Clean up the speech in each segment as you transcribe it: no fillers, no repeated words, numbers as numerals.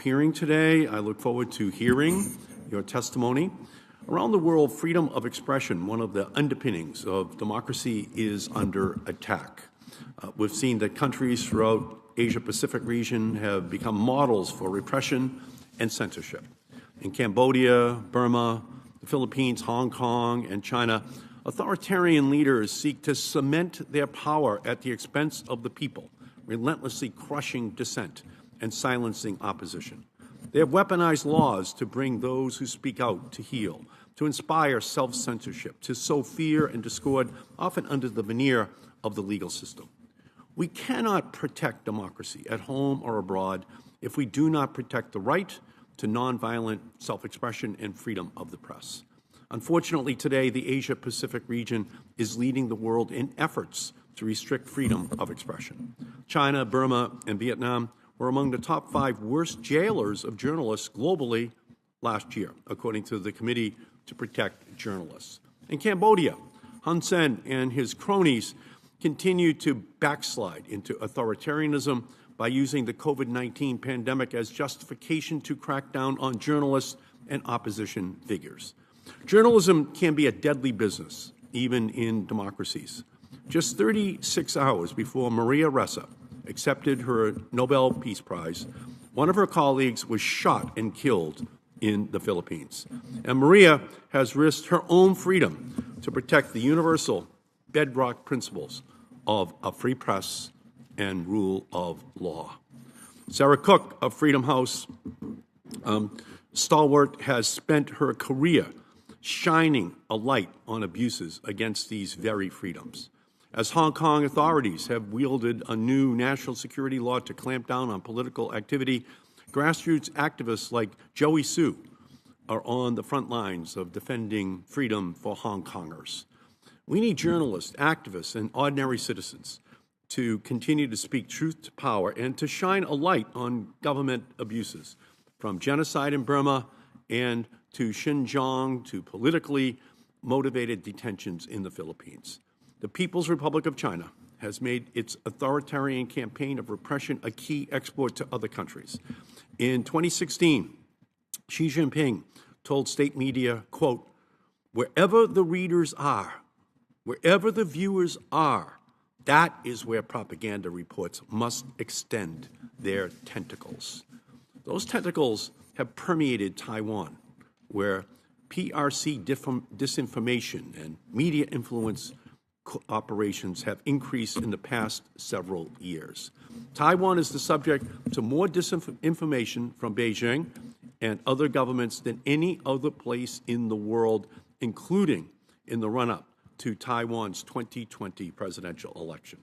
appearing today. I look forward to hearing your testimony. Around the world, freedom of expression, one of the underpinnings of democracy, is under attack. We've seen that countries throughout Asia-Pacific region have become models for repression and censorship. In Cambodia, Burma, the Philippines, Hong Kong, and China, authoritarian leaders seek to cement their power at the expense of the people, relentlessly crushing dissent and silencing opposition. They have weaponized laws to bring those who speak out to heel, to inspire self-censorship, to sow fear and discord, often under the veneer of the legal system. We cannot protect democracy at home or abroad if we do not protect the right to nonviolent self-expression and freedom of the press. Unfortunately, today, the Asia-Pacific region is leading the world in efforts to restrict freedom of expression. China, Burma, and Vietnam were among the top 5 worst jailers of journalists globally last year, according to the Committee to Protect Journalists. In Cambodia, Hun Sen and his cronies continue to backslide into authoritarianism by using the COVID-19 pandemic as justification to crack down on journalists and opposition figures. Journalism can be a deadly business, even in democracies. Just 36 hours before Maria Ressa accepted her Nobel Peace Prize, one of her colleagues was shot and killed in the Philippines. And Maria has risked her own freedom to protect the universal bedrock principles of a free press and rule of law. Sarah Cook of Freedom House stalwart has spent her career shining a light on abuses against these very freedoms. As Hong Kong authorities have wielded a new national security law to clamp down on political activity, grassroots activists like Joey Su are on the front lines of defending freedom for Hong Kongers. We need journalists, activists, and ordinary citizens to continue to speak truth to power and to shine a light on government abuses, from genocide in Burma and to Xinjiang to politically motivated detentions in the Philippines. The People's Republic of China has made its authoritarian campaign of repression a key export to other countries. In 2016, Xi Jinping told state media, quote, "Wherever the readers are, wherever the viewers are, that is where propaganda reports must extend their tentacles." Those tentacles have permeated Taiwan, where PRC disinformation and media influence operations have increased in the past several years. Taiwan is the subject to more disinformation from Beijing and other governments than any other place in the world, including in the run-up to Taiwan's 2020 presidential election.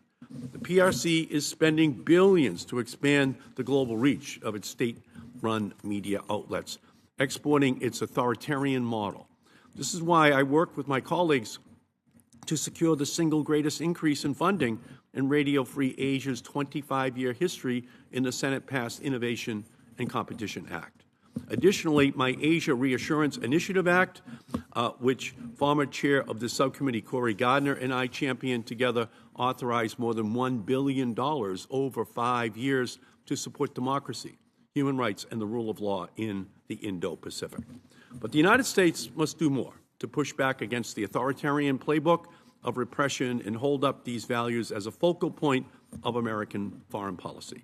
The PRC is spending billions to expand the global reach of its state-run media outlets, exporting its authoritarian model. This is why I work with my colleagues to secure the single greatest increase in funding in Radio Free Asia's 25-year history in the Senate-passed Innovation and Competition Act. Additionally, my Asia Reassurance Initiative Act, which former chair of the subcommittee, Cory Gardner, and I championed together, authorized more than $1 billion over 5 years to support democracy, human rights, and the rule of law in the Indo-Pacific. But the United States must do more to push back against the authoritarian playbook of repression and hold up these values as a focal point of American foreign policy.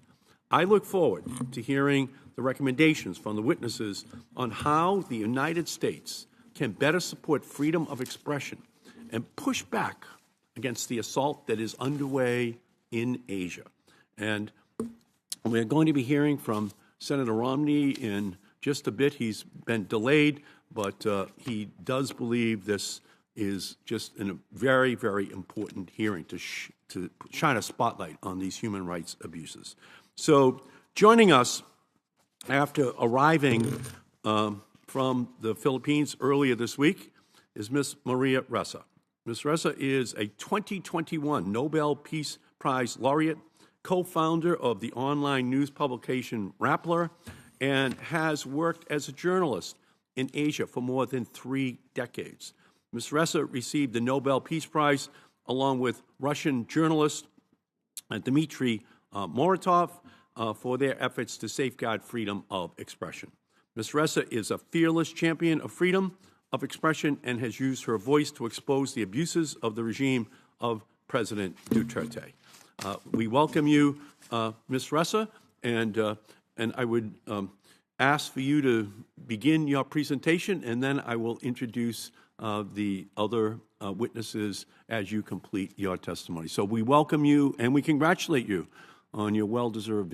I look forward to hearing the recommendations from the witnesses on how the United States can better support freedom of expression and push back against the assault that is underway in Asia. And we're going to be hearing from Senator Romney in just a bit. He's been delayed, but he does believe this is just a very, very important hearing to shine a spotlight on these human rights abuses. So joining us after arriving from the Philippines earlier this week is Ms. Maria Ressa. Ms. Ressa is a 2021 Nobel Peace Prize laureate, co-founder of the online news publication Rappler, and has worked as a journalist in Asia for more than 3 decades. Ms. Ressa received the Nobel Peace Prize along with Russian journalist Dmitry Muratov for their efforts to safeguard freedom of expression. Ms. Ressa is a fearless champion of freedom of expression and has used her voice to expose the abuses of the regime of President Duterte. We welcome you, Ms. Ressa, and I would ask for you to begin your presentation, and then I will introduce the other witnesses as you complete your testimony. So we welcome you, and we congratulate you on your well-deserved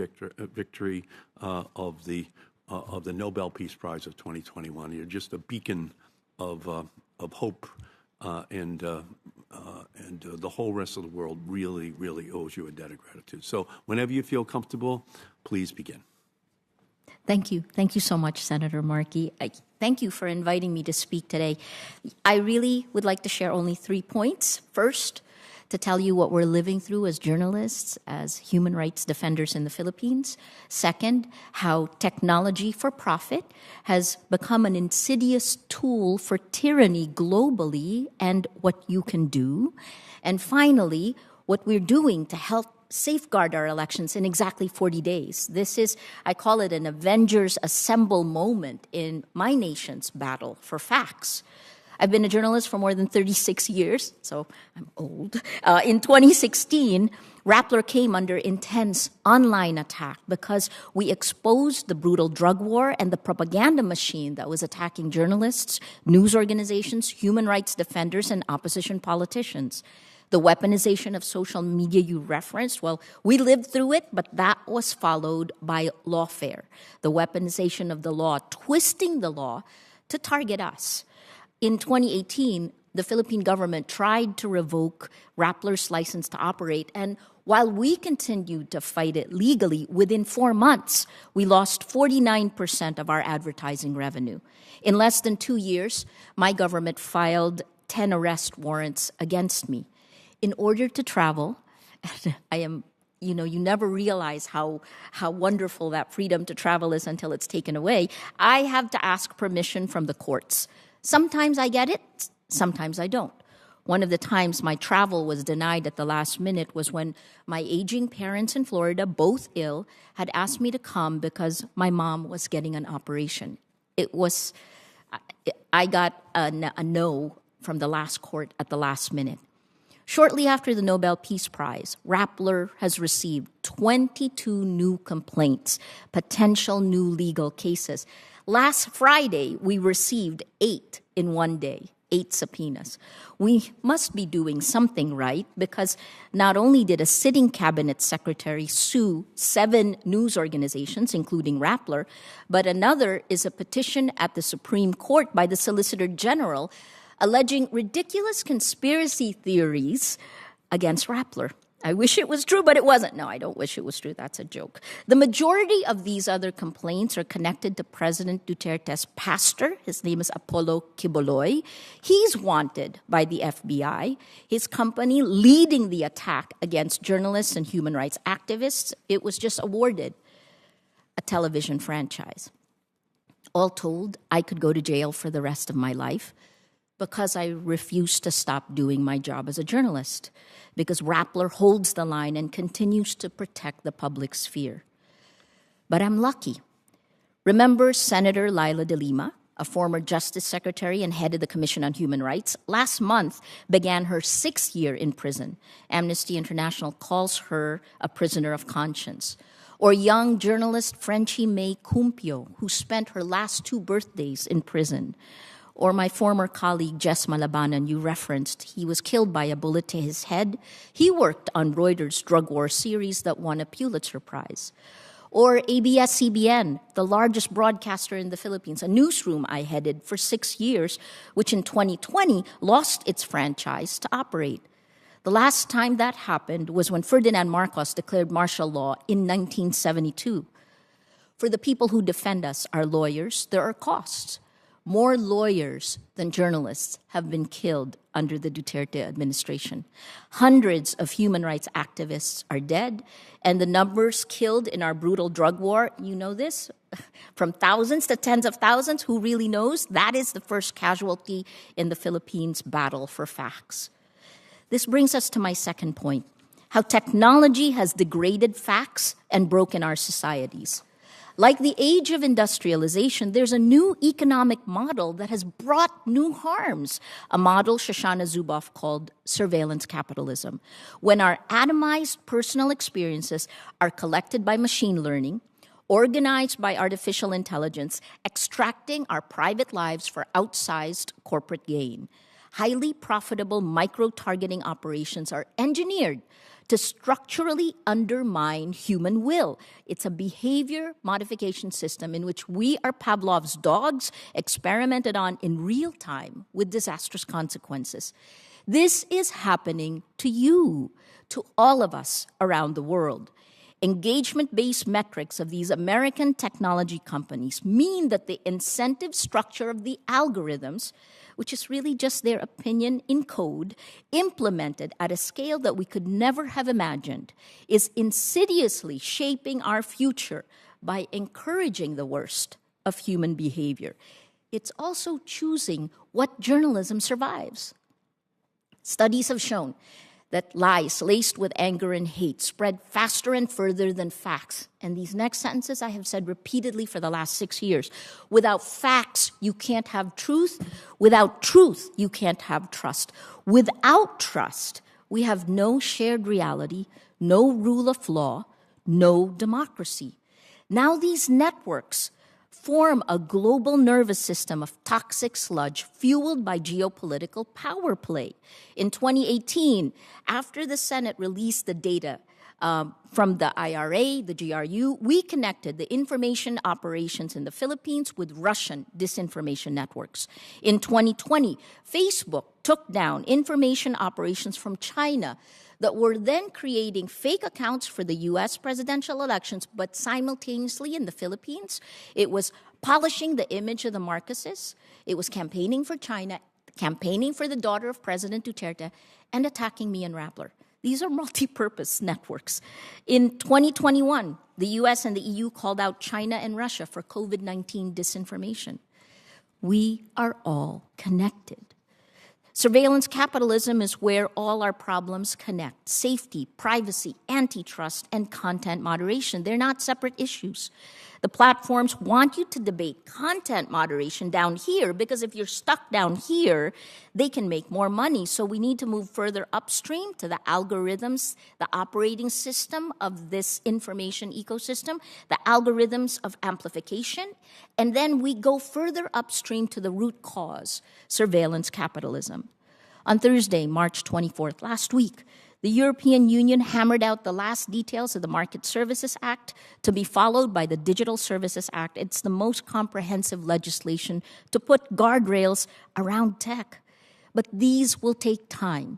victory of the Nobel Peace Prize of 2021. You're just a beacon of hope, and the whole rest of the world really, really owes you a debt of gratitude. So whenever you feel comfortable, please begin. Thank you. Thank you so much, Senator Markey. Thank you for inviting me to speak today. I really would like to share only 3 points. First, to tell you what we're living through as journalists, as human rights defenders in the Philippines. Second, how technology for profit has become an insidious tool for tyranny globally and what you can do. And finally, what we're doing to help safeguard our elections in exactly 40 days. This is, I call it an Avengers Assemble moment in my nation's battle for facts. I've been a journalist for more than 36 years, so I'm old. In 2016, Rappler came under intense online attack because we exposed the brutal drug war and the propaganda machine that was attacking journalists, news organizations, human rights defenders, and opposition politicians. The weaponization of social media you referenced, well, we lived through it, but that was followed by lawfare, the weaponization of the law, twisting the law to target us. In 2018, the Philippine government tried to revoke Rappler's license to operate, and while we continued to fight it legally, within 4 months, we lost 49% of our advertising revenue. In less than 2 years, my government filed 10 arrest warrants against me. In order to travel, you never realize how wonderful that freedom to travel is until it's taken away. I have to ask permission from the courts. Sometimes I get it, sometimes I don't. One of the times my travel was denied at the last minute was when my aging parents in Florida, both ill, had asked me to come because my mom was getting an operation. I got a no from the last court at the last minute. Shortly after the Nobel Peace Prize, Rappler has received 22 new complaints, potential new legal cases. Last Friday, we received 8 in one day, 8 subpoenas. We must be doing something right because not only did a sitting cabinet secretary sue 7 news organizations, including Rappler, but another is a petition at the Supreme Court by the Solicitor General alleging ridiculous conspiracy theories against Rappler. I wish it was true, but it wasn't. No, I don't wish it was true. That's a joke. The majority of these other complaints are connected to President Duterte's pastor. His name is Apollo Quiboloy. He's wanted by the FBI. His company leading the attack against journalists and human rights activists, it was just awarded a television franchise. All told, I could go to jail for the rest of my life, because I refuse to stop doing my job as a journalist, because Rappler holds the line and continues to protect the public sphere. But I'm lucky. Remember Senator Laila de Lima, a former Justice Secretary and head of the Commission on Human Rights, last month began her 6th year in prison. Amnesty International calls her a prisoner of conscience. Or young journalist Frenchie May Cumpio, who spent her last 2 birthdays in prison. Or my former colleague, Jess Malabanan, you referenced. He was killed by a bullet to his head. He worked on Reuters' drug war series that won a Pulitzer Prize. Or ABS-CBN, the largest broadcaster in the Philippines, a newsroom I headed for 6 years, which in 2020 lost its franchise to operate. The last time that happened was when Ferdinand Marcos declared martial law in 1972. For the people who defend us, our lawyers, there are costs. More lawyers than journalists have been killed under the Duterte administration. Hundreds of human rights activists are dead, and the numbers killed in our brutal drug war, you know this, from thousands to tens of thousands, who really knows? That is the first casualty in the Philippines' battle for facts. This brings us to my second point. how technology has degraded facts and broken our societies. Like the age of industrialization, there's a new economic model that has brought new harms, a model Shoshana Zuboff called surveillance capitalism, when our atomized personal experiences are collected by machine learning, organized by artificial intelligence, extracting our private lives for outsized corporate gain. Highly profitable micro-targeting operations are engineered to structurally undermine human will. It's a behavior modification system in which we are Pavlov's dogs, experimented on in real time with disastrous consequences. This is happening to you, to all of us around the world. Engagement-based metrics of these American technology companies mean that the incentive structure of the algorithms, which is really just their opinion in code, implemented at a scale that we could never have imagined, is insidiously shaping our future by encouraging the worst of human behavior. It's also choosing what journalism survives. Studies have shown that lies laced with anger and hate spread faster and further than facts. And these next sentences I have said repeatedly for the last 6 years. Without facts, you can't have truth. Without truth, you can't have trust. Without trust, we have no shared reality, no rule of law, no democracy. Now these networks form a global nervous system of toxic sludge fueled by geopolitical power play. In 2018, after the Senate released the data from the IRA, the GRU, we connected the information operations in the Philippines with Russian disinformation networks. In 2020, Facebook took down information operations from China that were then creating fake accounts for the US presidential elections, but simultaneously in the Philippines, it was polishing the image of the Marcoses, it was campaigning for China, campaigning for the daughter of President Duterte, and attacking me and Rappler. These are multi-purpose networks. In 2021, the US and the EU called out China and Russia for COVID-19 disinformation. We are all connected. Surveillance capitalism is where all our problems connect. Safety, privacy, antitrust, and content moderation. They're not separate issues. The platforms want you to debate content moderation down here because if you're stuck down here, they can make more money. So we need to move further upstream to the algorithms, the operating system of this information ecosystem, the algorithms of amplification, and then we go further upstream to the root cause, surveillance capitalism. On Thursday, March 24th, last week, the European Union hammered out the last details of the Market Services Act to be followed by the Digital Services Act. It's the most comprehensive legislation to put guardrails around tech. But these will take time.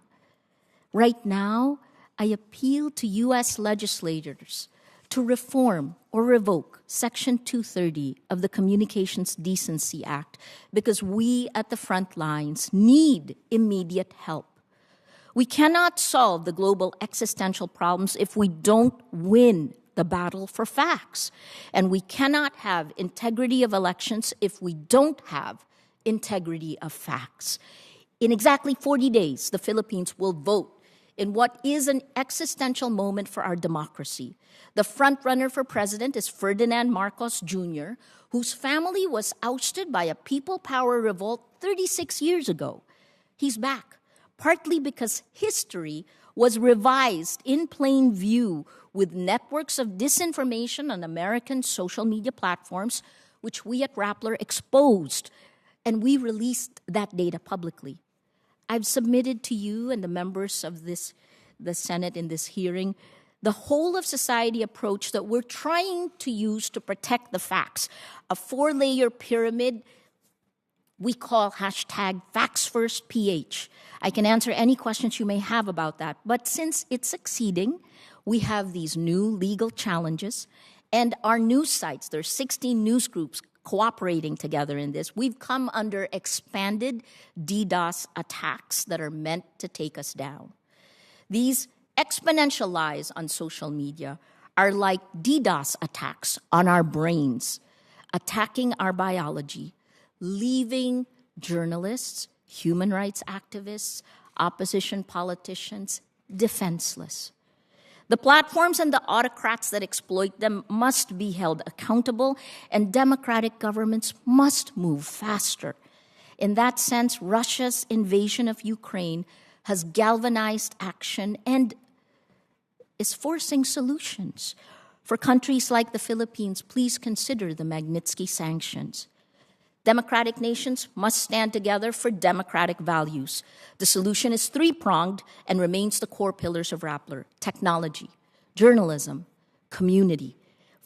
Right now, I appeal to U.S. legislators to reform or revoke Section 230 of the Communications Decency Act because we at the front lines need immediate help. We cannot solve the global existential problems if we don't win the battle for facts. And we cannot have integrity of elections if we don't have integrity of facts. In exactly 40 days, the Philippines will vote in what is an existential moment for our democracy. The frontrunner for president is Ferdinand Marcos Jr., whose family was ousted by a people power revolt 36 years ago. He's back, partly because history was revised in plain view with networks of disinformation on American social media platforms, which we at Rappler exposed, and we released that data publicly. I've submitted to you and the members of the Senate in this hearing the whole of society approach that we're trying to use to protect the facts, a 4-layer pyramid we call #FactsFirstPH. I can answer any questions you may have about that. But since it's succeeding, we have these new legal challenges and our news sites. There's 16 news groups cooperating together in this. We've come under expanded DDoS attacks that are meant to take us down. These exponential lies on social media are like DDoS attacks on our brains, attacking our biology, leaving journalists, human rights activists, opposition politicians defenseless. The platforms and the autocrats that exploit them must be held accountable, and democratic governments must move faster. In that sense, Russia's invasion of Ukraine has galvanized action and is forcing solutions. For countries like the Philippines, please consider the Magnitsky sanctions. Democratic nations must stand together for democratic values. The solution is three-pronged and remains the core pillars of Rappler: technology, journalism, community.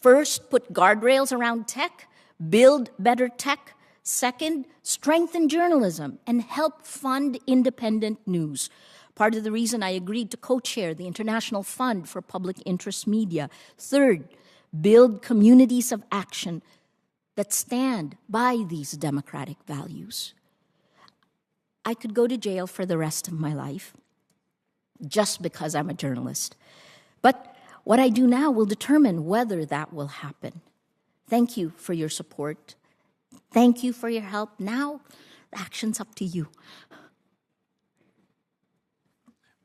First, put guardrails around tech, build better tech. Second, strengthen journalism and help fund independent news. Part of the reason I agreed to co-chair the International Fund for Public Interest Media. Third, build communities of action that stand by these democratic values. I could go to jail for the rest of my life just because I'm a journalist. But what I do now will determine whether that will happen. Thank you for your support. Thank you for your help. Now, the action's up to you.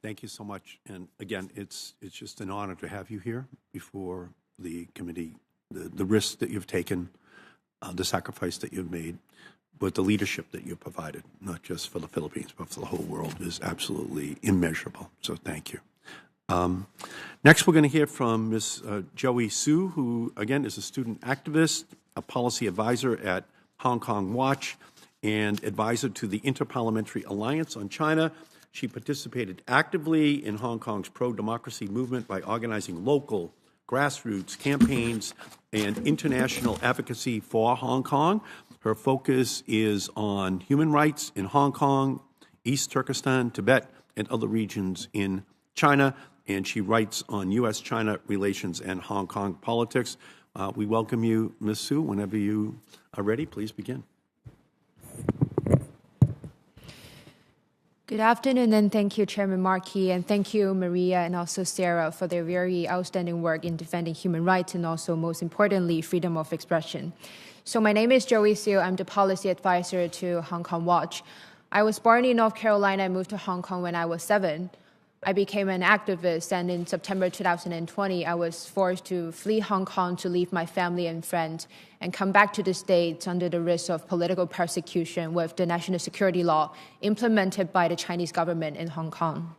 Thank you so much. And again, it's just an honor to have you here before the committee. The risk that you've taken, the sacrifice that you've made, but the leadership that you've provided, not just for the Philippines, but for the whole world, is absolutely immeasurable. So thank you. Next, we're going to hear from Ms. Joey Su, who, again, is a student activist, a policy advisor at Hong Kong Watch, and advisor to the Interparliamentary Alliance on China. She participated actively in Hong Kong's pro-democracy movement by organizing local grassroots campaigns and international advocacy for Hong Kong. Her focus is on human rights in Hong Kong, East Turkestan, Tibet, and other regions in China, and she writes on U.S.-China relations and Hong Kong politics. We welcome you, Ms. Su. Whenever you are ready, please begin. Good afternoon, and thank you, Chairman Markey, and thank you, Maria, and also Sarah, for their very outstanding work in defending human rights and also, most importantly, freedom of expression. So my name is Joey Siu. I'm the policy advisor to Hong Kong Watch. I was born in North Carolina and moved to Hong Kong when I was 7. I became an activist, and in September 2020, I was forced to flee Hong Kong to leave my family and friends and come back to the States under the risk of political persecution with the national security law implemented by the Chinese government in Hong Kong.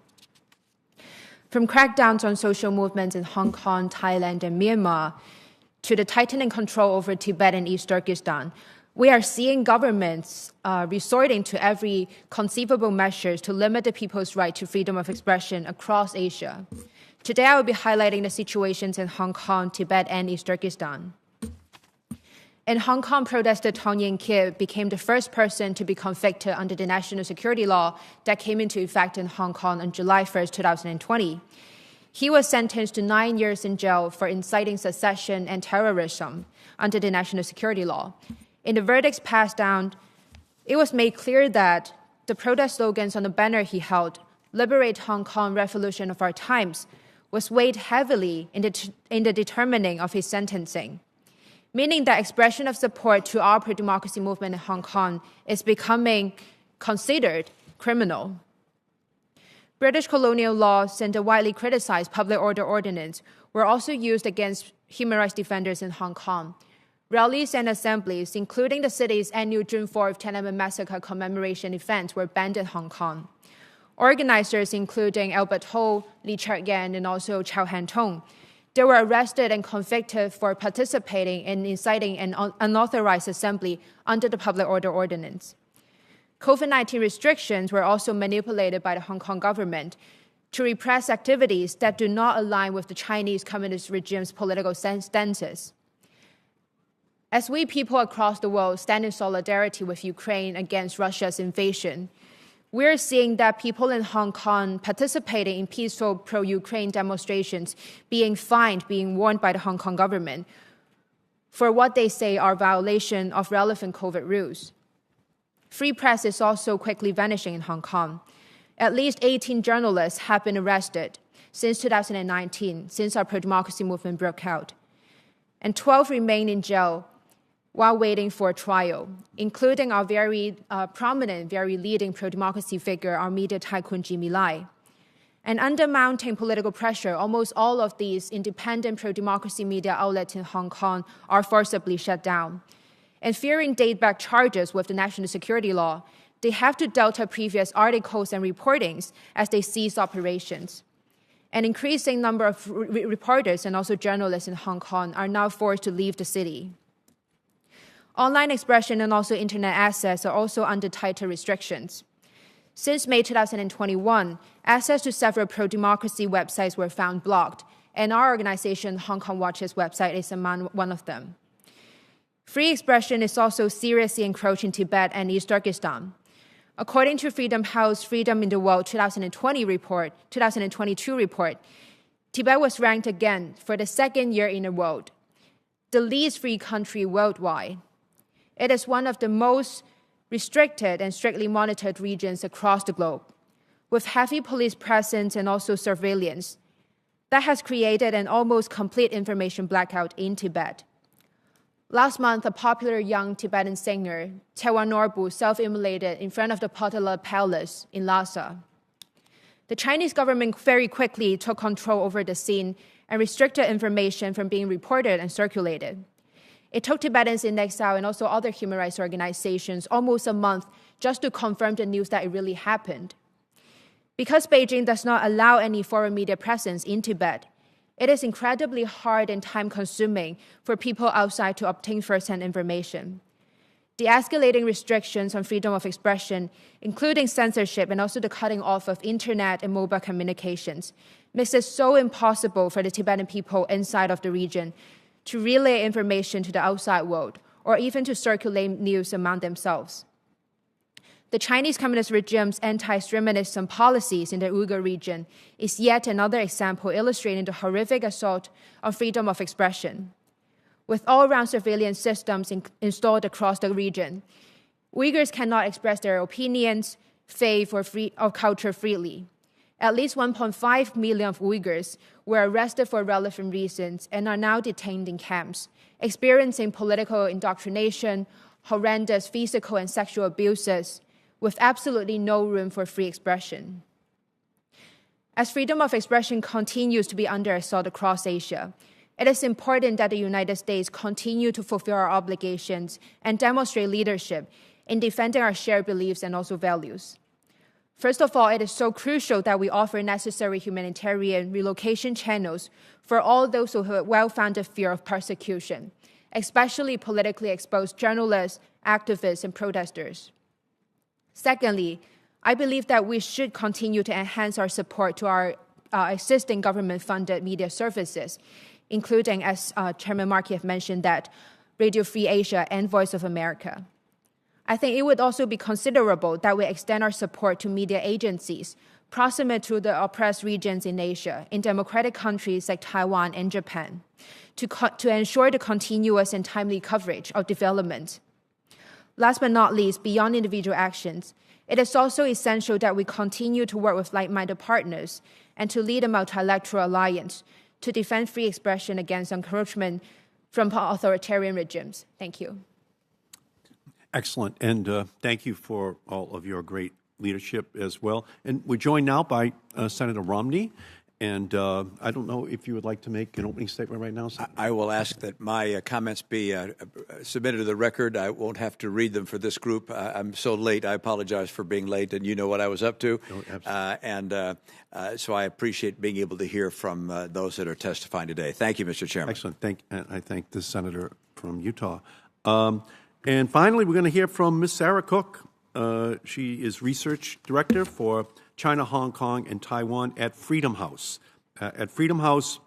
From crackdowns on social movements in Hong Kong, Thailand, and Myanmar, to the tightening control over Tibet and East Turkestan, we are seeing governments resorting to every conceivable measures to limit the people's right to freedom of expression across Asia. Today, I will be highlighting the situations in Hong Kong, Tibet, and East Turkestan. In Hong Kong, protester Tong Yin-kit became the first person to be convicted under the national security law that came into effect in Hong Kong on July 1st, 2020. He was sentenced to 9 years in jail for inciting secession and terrorism under the national security law. In the verdicts passed down, it was made clear that the protest slogans on the banner he held, "Liberate Hong Kong, Revolution of Our Times," was weighed heavily in the determining of his sentencing, meaning that expression of support to our pro-democracy movement in Hong Kong is becoming considered criminal. British colonial laws and the widely criticized public order ordinance were also used against human rights defenders in Hong Kong. Rallies and assemblies, including the city's annual June 4th Tiananmen Massacre commemoration event, were banned in Hong Kong. Organizers, including Albert Ho, Lee Cheuk-yan, and also Chow Han-tong, they were arrested and convicted for participating in inciting an unauthorized assembly under the public order ordinance. COVID-19 restrictions were also manipulated by the Hong Kong government to repress activities that do not align with the Chinese Communist regime's political stances. As we people across the world stand in solidarity with Ukraine against Russia's invasion, we're seeing that people in Hong Kong participating in peaceful pro-Ukraine demonstrations being fined, being warned by the Hong Kong government for what they say are violation of relevant COVID rules. Free press is also quickly vanishing in Hong Kong. At least 18 journalists have been arrested since 2019, since our pro-democracy movement broke out, and 12 remain in jail while waiting for a trial, including our very prominent, very leading pro-democracy figure, our media tycoon Jimmy Lai. And under mounting political pressure, almost all of these independent pro-democracy media outlets in Hong Kong are forcibly shut down. And fearing date-back charges with the national security law, they have to delta previous articles and reportings as they cease operations. An increasing number of reporters and also journalists in Hong Kong are now forced to leave the city. Online expression and also internet access are also under tighter restrictions. Since May 2021, access to several pro-democracy websites were found blocked, and our organization, Hong Kong Watch's website, is among one of them. Free expression is also seriously encroaching Tibet and East Turkestan. According to Freedom House Freedom in the World 2022 report, Tibet was ranked again for the second year in a row, the least free country worldwide. It is one of the most restricted and strictly monitored regions across the globe, with heavy police presence and also surveillance. That has created an almost complete information blackout in Tibet. Last month, a popular young Tibetan singer, Tewa Norbu, self-immolated in front of the Potala Palace in Lhasa. The Chinese government very quickly took control over the scene and restricted information from being reported and circulated. It took Tibetans in exile and also other human rights organizations almost a month just to confirm the news that it really happened. Because Beijing does not allow any foreign media presence in Tibet, it is incredibly hard and time-consuming for people outside to obtain first-hand information. The escalating restrictions on freedom of expression, including censorship and also the cutting off of internet and mobile communications, makes it so impossible for the Tibetan people inside of the region to relay information to the outside world or even to circulate news among themselves. The Chinese Communist regime's anti-extremism policies in the Uyghur region is yet another example illustrating the horrific assault on freedom of expression. With all-round surveillance systems installed across the region, Uyghurs cannot express their opinions, faith, or culture freely. At least 1.5 million of Uyghurs were arrested for relevant reasons and are now detained in camps, experiencing political indoctrination, horrendous physical and sexual abuses, with absolutely no room for free expression. As freedom of expression continues to be under assault across Asia, it is important that the United States continue to fulfill our obligations and demonstrate leadership in defending our shared beliefs and also values. First of all, it is so crucial that we offer necessary humanitarian relocation channels for all those who have well-founded fear of persecution, especially politically exposed journalists, activists, and protesters. Secondly, I believe that we should continue to enhance our support to our existing government-funded media services, including, as Chairman Markey have mentioned, that Radio Free Asia and Voice of America. I think it would also be considerable that we extend our support to media agencies proximate to the oppressed regions in Asia, in democratic countries like Taiwan and Japan, to ensure the continuous and timely coverage of development. Last but not least, beyond individual actions, it is also essential that we continue to work with like-minded partners and to lead a multilateral alliance to defend free expression against encroachment from authoritarian regimes. Thank you. Excellent. And thank you for all of your great leadership as well. And we're joined now by Senator Romney. And I don't know if you would like to make an opening statement right now, Senator. I will ask that my comments be submitted to the record. I won't have to read them for this group. I'm so late. I apologize for being late, and you know what I was up to. So I appreciate being able to hear from those that are testifying today. Thank you, Mr. Chairman. Excellent. I thank the senator from Utah. And finally, we're going to hear from Ms. Sarah Cook. She is Research Director for China, Hong Kong, and Taiwan at Freedom House. At Freedom House,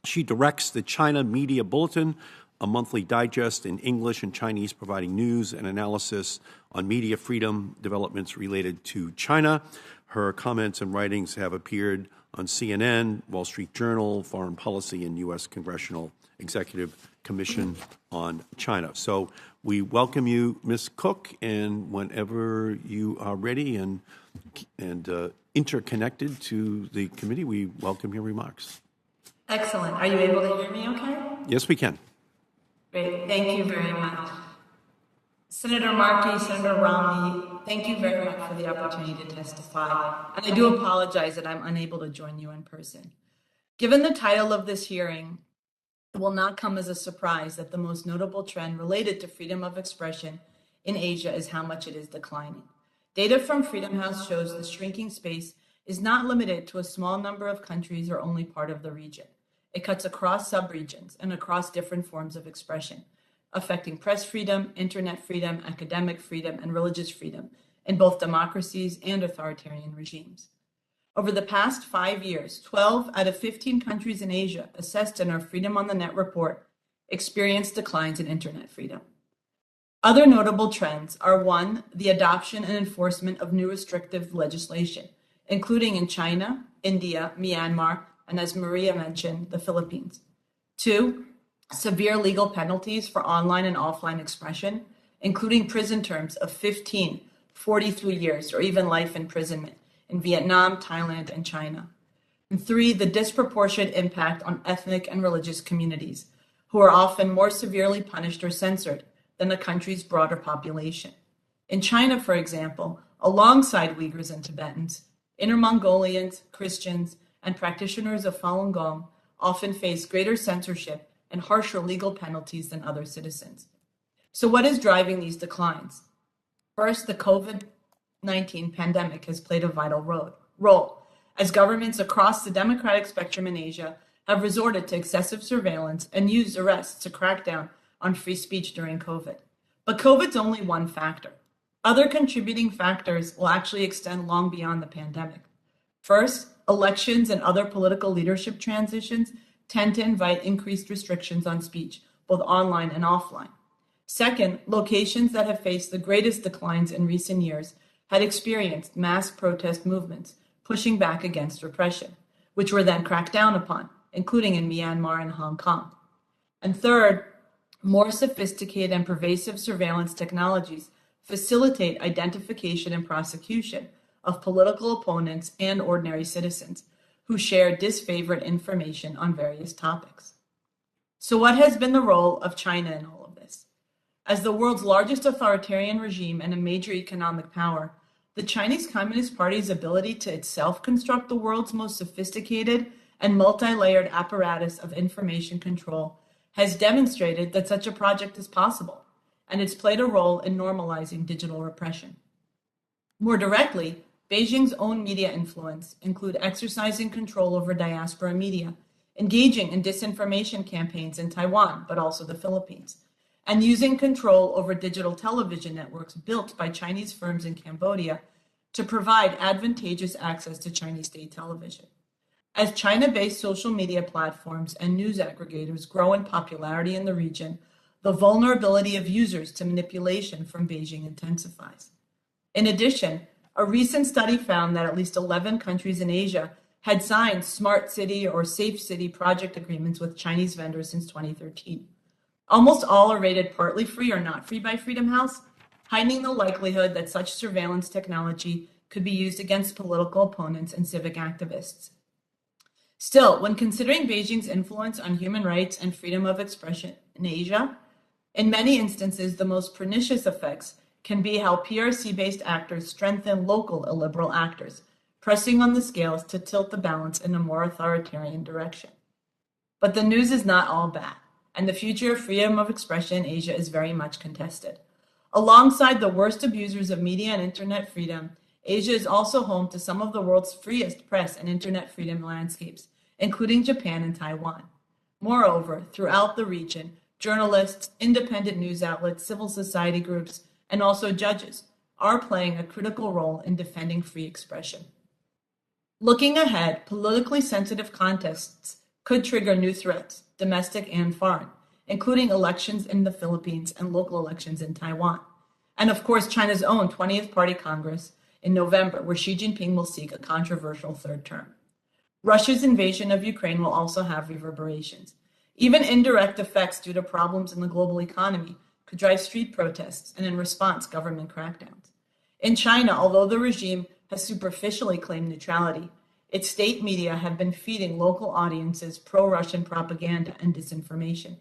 she directs the China Media Bulletin, a monthly digest in English and Chinese providing news and analysis on media freedom developments related to China. Her comments and writings have appeared on CNN, Wall Street Journal, Foreign Policy, and U.S. Congressional Executive Commission on China. So we welcome you, Ms. Cook, and whenever you are ready and interconnected to the committee, we welcome your remarks. Excellent. Are you able to hear me okay? Yes, we can. Great. Thank you very much. Senator Markey, Senator Romney, thank you very much for the opportunity to testify. And I do apologize that I'm unable to join you in person. Given the title of this hearing, it will not come as a surprise that the most notable trend related to freedom of expression in Asia is how much it is declining. Data from Freedom House shows the shrinking space is not limited to a small number of countries or only part of the region. It cuts across subregions and across different forms of expression, affecting press freedom, internet freedom, academic freedom, and religious freedom in both democracies and authoritarian regimes. Over the past 5 years, 12 out of 15 countries in Asia assessed in our Freedom on the Net report experienced declines in internet freedom. Other notable trends are: 1, the adoption and enforcement of new restrictive legislation, including in China, India, Myanmar, and as Maria mentioned, the Philippines. 2, severe legal penalties for online and offline expression, including prison terms of 15, 43 years, or even life imprisonment in Vietnam, Thailand, and China. And 3, the disproportionate impact on ethnic and religious communities, who are often more severely punished or censored than the country's broader population. In China, for example, alongside Uyghurs and Tibetans, Inner Mongolians, Christians, and practitioners of Falun Gong often face greater censorship and harsher legal penalties than other citizens. So what is driving these declines? First, the COVID-19 pandemic has played a vital role, as governments across the democratic spectrum in Asia have resorted to excessive surveillance and used arrests to crack down on free speech during COVID. But COVID's only one factor. Other contributing factors will actually extend long beyond the pandemic. First, elections and other political leadership transitions tend to invite increased restrictions on speech, both online and offline. Second, locations that have faced the greatest declines in recent years had experienced mass protest movements pushing back against repression, which were then cracked down upon, including in Myanmar and Hong Kong. And third, more sophisticated and pervasive surveillance technologies facilitate identification and prosecution of political opponents and ordinary citizens who share disfavored information on various topics. So what has been the role of China in all of this? As the world's largest authoritarian regime and a major economic power, the Chinese Communist Party's ability to itself construct the world's most sophisticated and multi-layered apparatus of information control has demonstrated that such a project is possible, and it's played a role in normalizing digital repression. More directly, Beijing's own media influence include exercising control over diaspora media, engaging in disinformation campaigns in Taiwan, but also the Philippines, and using control over digital television networks built by Chinese firms in Cambodia to provide advantageous access to Chinese state television. As China-based social media platforms and news aggregators grow in popularity in the region, the vulnerability of users to manipulation from Beijing intensifies. In addition, a recent study found that at least 11 countries in Asia had signed smart city or safe city project agreements with Chinese vendors since 2013. Almost all are rated partly free or not free by Freedom House, heightening the likelihood that such surveillance technology could be used against political opponents and civic activists. Still, when considering Beijing's influence on human rights and freedom of expression in Asia, in many instances, the most pernicious effects can be how PRC-based actors strengthen local illiberal actors, pressing on the scales to tilt the balance in a more authoritarian direction. But the news is not all bad, and the future of freedom of expression in Asia is very much contested. Alongside the worst abusers of media and internet freedom, Asia is also home to some of the world's freest press and internet freedom landscapes, including Japan and Taiwan. Moreover, throughout the region, journalists, independent news outlets, civil society groups, and also judges are playing a critical role in defending free expression. Looking ahead, politically sensitive contexts could trigger new threats, domestic and foreign, including elections in the Philippines and local elections in Taiwan. And of course, China's own 20th Party Congress in November, where Xi Jinping will seek a controversial third term. Russia's invasion of Ukraine will also have reverberations. Even indirect effects due to problems in the global economy could drive street protests and, in response, government crackdowns. In China, although the regime has superficially claimed neutrality, its state media have been feeding local audiences pro-Russian propaganda and disinformation,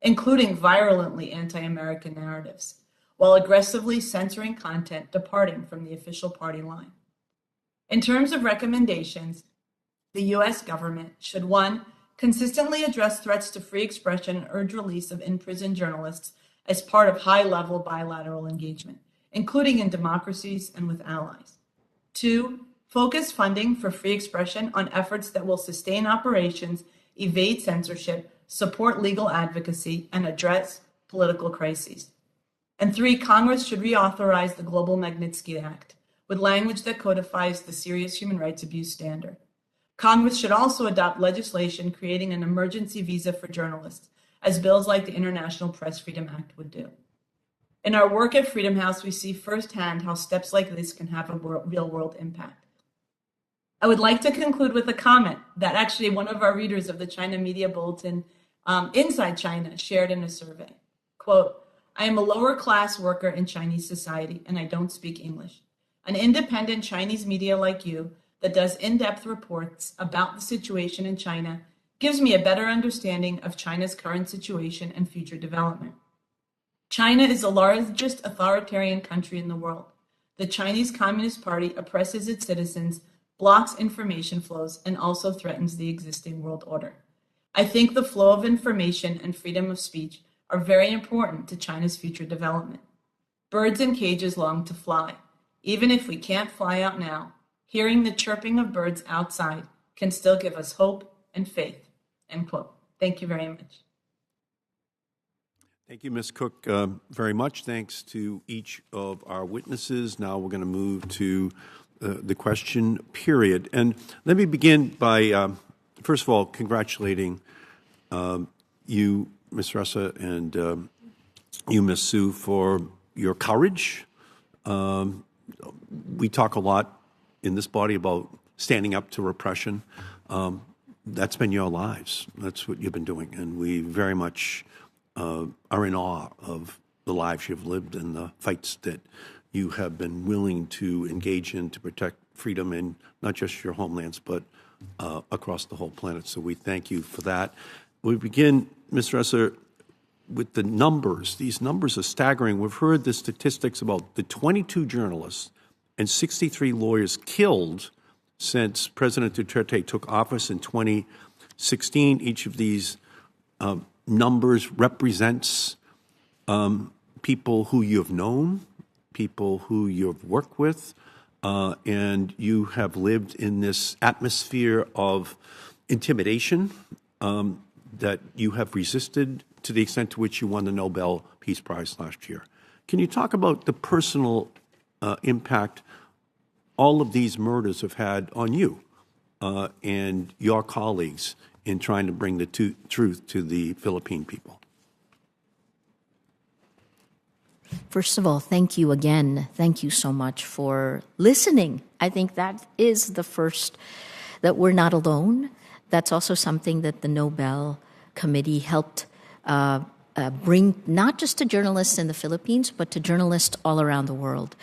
including virulently anti-American narratives. while aggressively censoring content departing from the official party line. In terms of recommendations, the U.S. government should, 1, consistently address threats to free expression and urge release of imprisoned journalists as part of high-level bilateral engagement, including in democracies and with allies. 2, focus funding for free expression on efforts that will sustain operations, evade censorship, support legal advocacy, and address political crises. And 3, Congress should reauthorize the Global Magnitsky Act with language that codifies the serious human rights abuse standard. Congress should also adopt legislation creating an emergency visa for journalists, as bills like the International Press Freedom Act would do. In our work at Freedom House, we see firsthand how steps like this can have a real-world impact. I would like to conclude with a comment that actually one of our readers of the China Media Bulletin Inside China shared in a survey. Quote, "I am a lower-class worker in Chinese society, and I don't speak English. An independent Chinese media like you that does in-depth reports about the situation in China gives me a better understanding of China's current situation and future development. China is the largest authoritarian country in the world. The Chinese Communist Party oppresses its citizens, blocks information flows, and also threatens the existing world order. I think the flow of information and freedom of speech are very important to China's future development. Birds in cages long to fly. Even if we can't fly out now, hearing the chirping of birds outside can still give us hope and faith." End quote. Thank you very much. Thank you, Ms. Cook, very much. Thanks to each of our witnesses. Now we're going to move to the question period. And let me begin by, first of all, congratulating you, Ms. Ressa, and you, Ms. Su, for your courage. We talk a lot in this body about standing up to repression. That's been your lives. That's what you've been doing. And we very much are in awe of the lives you've lived and the fights that you have been willing to engage in to protect freedom in not just your homelands, but across the whole planet. So we thank you for that. We begin, Ms. Ressa, with the numbers. These numbers are staggering. We've heard the statistics about the 22 journalists and 63 lawyers killed since President Duterte took office in 2016. Each of these numbers represents people who you've known, people who you've worked with, and you have lived in this atmosphere of intimidation that you have resisted to the extent to which you won the Nobel Peace Prize last year. Can you talk about the personal impact all of these murders have had on you and your colleagues in trying to bring the truth to the Philippine people? First of all, thank you again. Thank you so much for listening. I think that is the first, that we're not alone. That's also something that the Nobel Committee helped bring not just to journalists in the Philippines, but to journalists all around the world.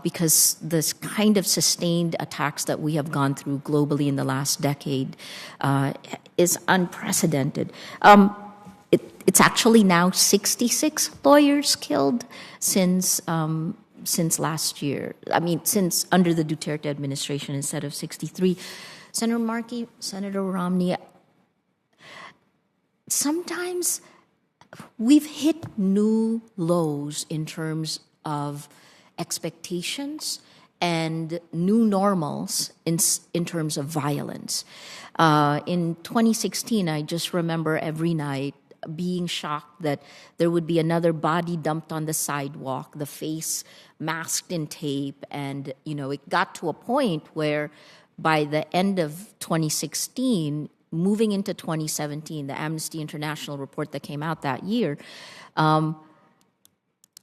Because this kind of sustained attacks that we have gone through globally in the last decade is unprecedented. It's actually now 66 lawyers killed since last year. I mean, since under the Duterte administration instead of 63. Senator Markey, Senator Romney, sometimes we've hit new lows in terms of expectations and new normals in terms of violence. In 2016, I just remember every night being shocked that there would be another body dumped on the sidewalk, the face masked in tape, and it got to a point where by the end of 2016, moving into 2017, the Amnesty International report that came out that year,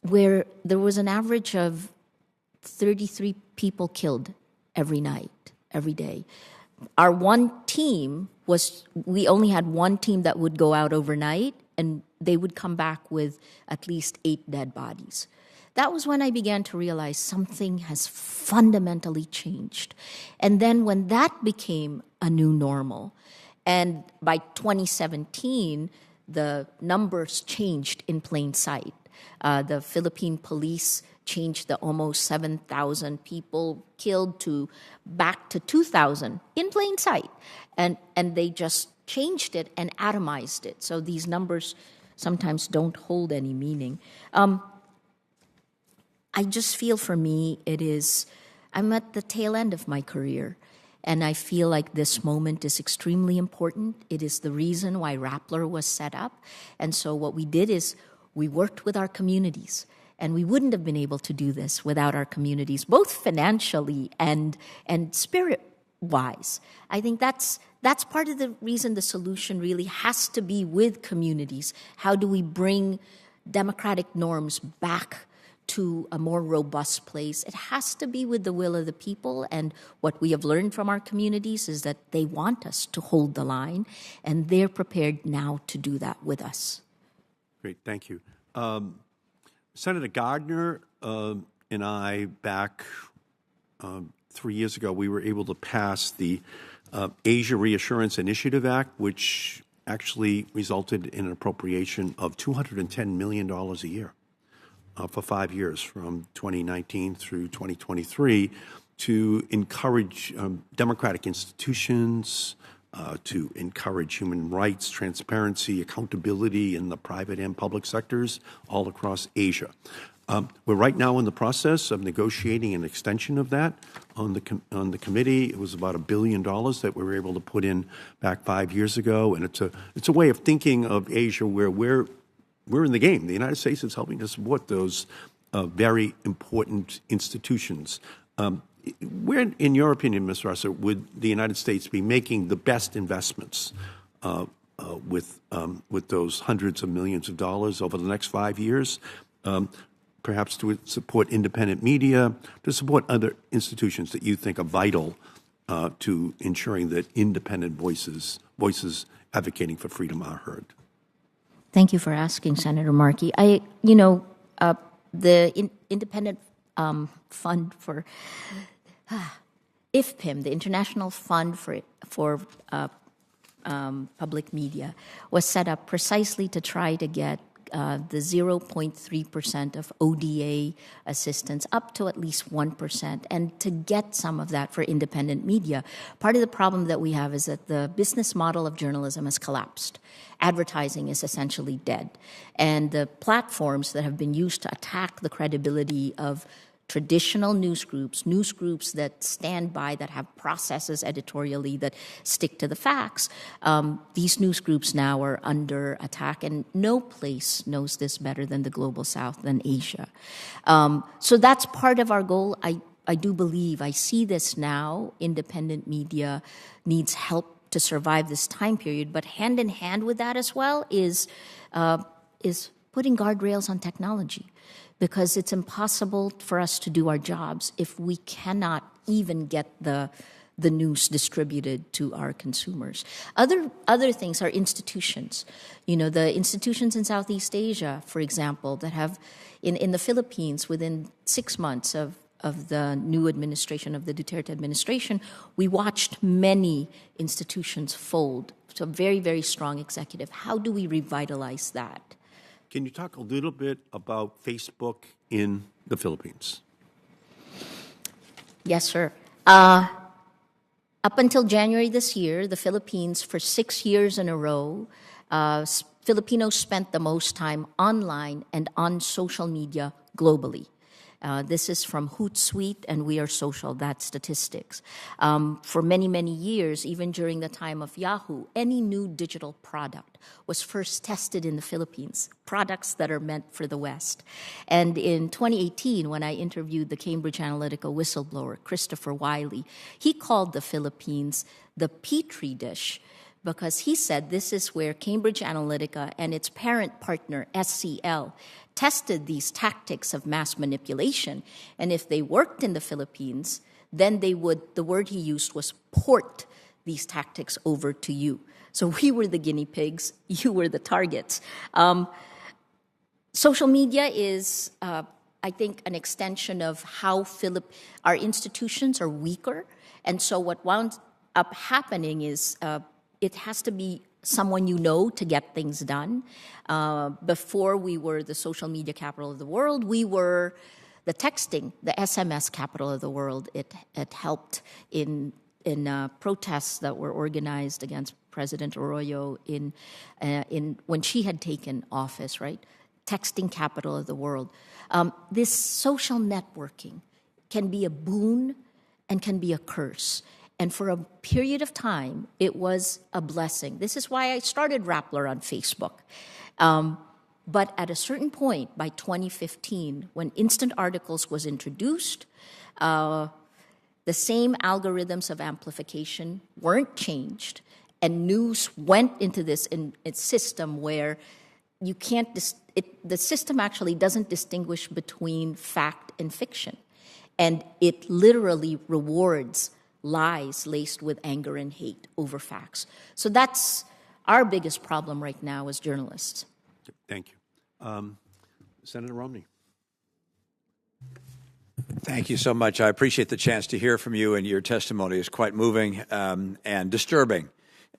where there was an average of 33 people killed every night, every day. Our one team we only had one team that would go out overnight, and they would come back with at least 8 dead bodies. That was when I began to realize something has fundamentally changed. And then when that became a new normal, and by 2017, the numbers changed in plain sight. The Philippine police changed the almost 7,000 people killed back to 2,000 in plain sight. And they just changed it and atomized it. So these numbers sometimes don't hold any meaning. I just feel for me, I'm at the tail end of my career. And I feel like this moment is extremely important. It is the reason why Rappler was set up. And so what we did is we worked with our communities. And we wouldn't have been able to do this without our communities, both financially and spirit-wise. I think that's part of the reason the solution really has to be with communities. How do we bring democratic norms back to a more robust place? It has to be with the will of the people, and what we have learned from our communities is that they want us to hold the line, and they're prepared now to do that with us. Great, thank you. Senator Gardner and I, back 3 years ago, we were able to pass the Asia Reassurance Initiative Act, which actually resulted in an appropriation of $210 million a year for 5 years, from 2019 through 2023, to encourage democratic institutions, to encourage human rights, transparency, accountability in the private and public sectors all across Asia. We're right now in the process of negotiating an extension of that on the committee. It was about $1 billion that we were able to put in back 5 years ago, and it's a way of thinking of Asia where we're in the game. The United States is helping to support those very important institutions. Where, in your opinion, Ms. Russell, would the United States be making the best investments with those hundreds of millions of dollars over the next 5 years? Perhaps to support independent media, to support other institutions that you think are vital to ensuring that independent voices advocating for freedom are heard? Thank you for asking, Senator Markey. The Independent Fund for IFPIM, the International Fund for Public Media, was set up precisely to try to get the 0.3% of ODA assistance up to at least 1%, and to get some of that for independent media. Part of the problem that we have is that the business model of journalism has collapsed. Advertising is essentially dead. And the platforms that have been used to attack the credibility of traditional news groups that stand by, that have processes editorially that stick to the facts, these news groups now are under attack, and no place knows this better than the Global South, than Asia. So that's part of our goal. I do believe, I see this now, independent media needs help to survive this time period, but hand in hand with that as well is putting guardrails on technology. Because it's impossible for us to do our jobs if we cannot even get the news distributed to our consumers. Other things are institutions. The institutions in Southeast Asia, for example, that have, in the Philippines, within 6 months of the new administration, of the Duterte administration, we watched many institutions fold. So very, very strong executive. How do we revitalize that? Can you talk a little bit about Facebook in the Philippines? Yes, sir. Up until January this year, the Philippines, for 6 years in a row, Filipinos spent the most time online and on social media globally. This is from Hootsuite and We Are Social, that statistics. For many, many years, even during the time of Yahoo, any new digital product was first tested in the Philippines, products that are meant for the West. And in 2018, when I interviewed the Cambridge Analytica whistleblower, Christopher Wiley, he called the Philippines the Petri dish, because he said this is where Cambridge Analytica and its parent partner, SCL, tested these tactics of mass manipulation. And if they worked in the Philippines, then they would, the word he used was port these tactics over to you. So we were the guinea pigs, you were the targets. Social media is, I think, an extension of how our institutions are weaker. And so what wound up happening is it has to be someone you know to get things done. Before we were the social media capital of the world, we were the texting, the SMS capital of the world. It helped in protests that were organized against President Arroyo in when she had taken office, right? Texting capital of the world. This social networking can be a boon and can be a curse. And for a period of time, it was a blessing. This is why I started Rappler on Facebook. But at a certain point, by 2015, when instant articles was introduced, the same algorithms of amplification weren't changed, and news went into this system where you can't, the system actually doesn't distinguish between fact and fiction. And it literally rewards lies laced with anger and hate over facts. So that's our biggest problem right now as journalists. Thank you. Senator Romney. Thank you so much. I appreciate the chance to hear from you, and your testimony is quite moving and disturbing.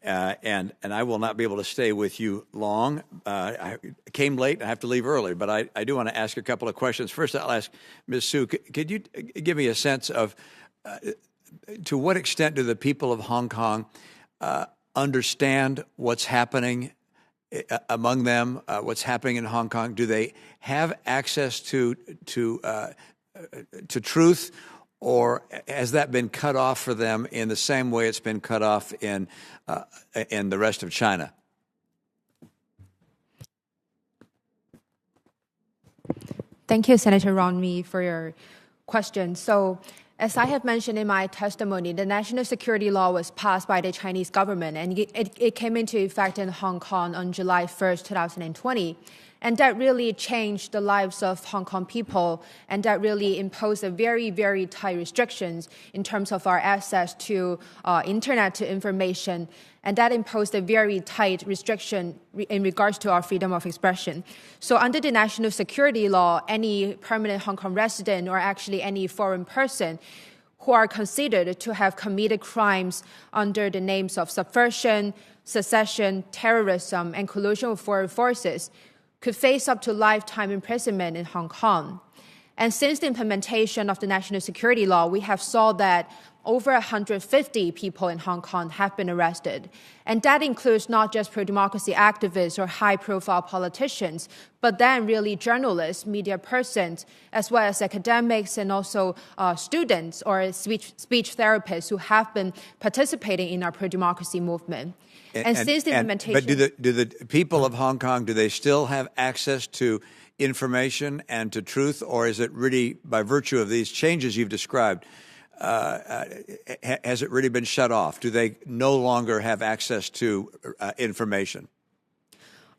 And I will not be able to stay with you long. I came late and I have to leave early, but I do want to ask a couple of questions. First, I'll ask Ms. Su, could you give me a sense of to what extent do the people of Hong Kong understand what's happening among them, what's happening in Hong Kong? Do they have access to truth, or has that been cut off for them in the same way it's been cut off in the rest of China? Thank you, Senator Romney, for your question. So, as I have mentioned in my testimony, the national security law was passed by the Chinese government, and it came into effect in Hong Kong on July 1st, 2020. And that really changed the lives of Hong Kong people, and that really imposed a very, very tight restrictions in terms of our access to internet, to information, and that imposed a very tight restriction in regards to our freedom of expression. So under the national security law, any permanent Hong Kong resident or actually any foreign person who are considered to have committed crimes under the names of subversion, secession, terrorism, and collusion with foreign forces could face up to lifetime imprisonment in Hong Kong. And since the implementation of the national security law, we have saw that over 150 people in Hong Kong have been arrested. And that includes not just pro-democracy activists or high-profile politicians, but then really journalists, media persons, as well as academics and also students or speech therapists who have been participating in our pro-democracy movement. And since the implementation... But do the people of Hong Kong, do they still have access to information and to truth, or is it really, by virtue of these changes you've described, has it really been shut off? Do they no longer have access to information?